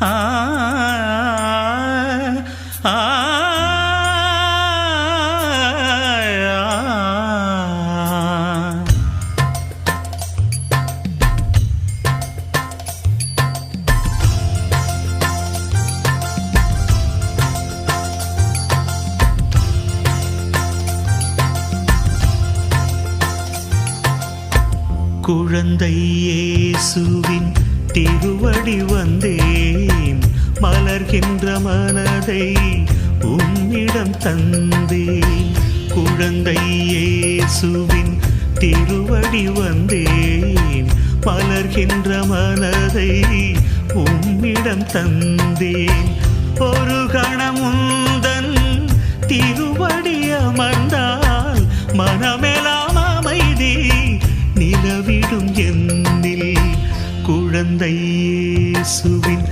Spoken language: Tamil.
ஆ ஆ குழந்தை இயேசுவின் திருவடி வந்தேன், மலர்கின்ற மனதை உம்மிடம் தந்தேன். குழந்தை இயேசுவின் திருவடி வந்தேன், மலர்கின்ற மனதை உம்மிடம் தந்தேன். ஒரு கணம் உந்தன் திருவடி அமர்ந்தால் மனமெல்லாம் அமைதி நிலவிடும் என்னில். குழந்தை இயேசுவின்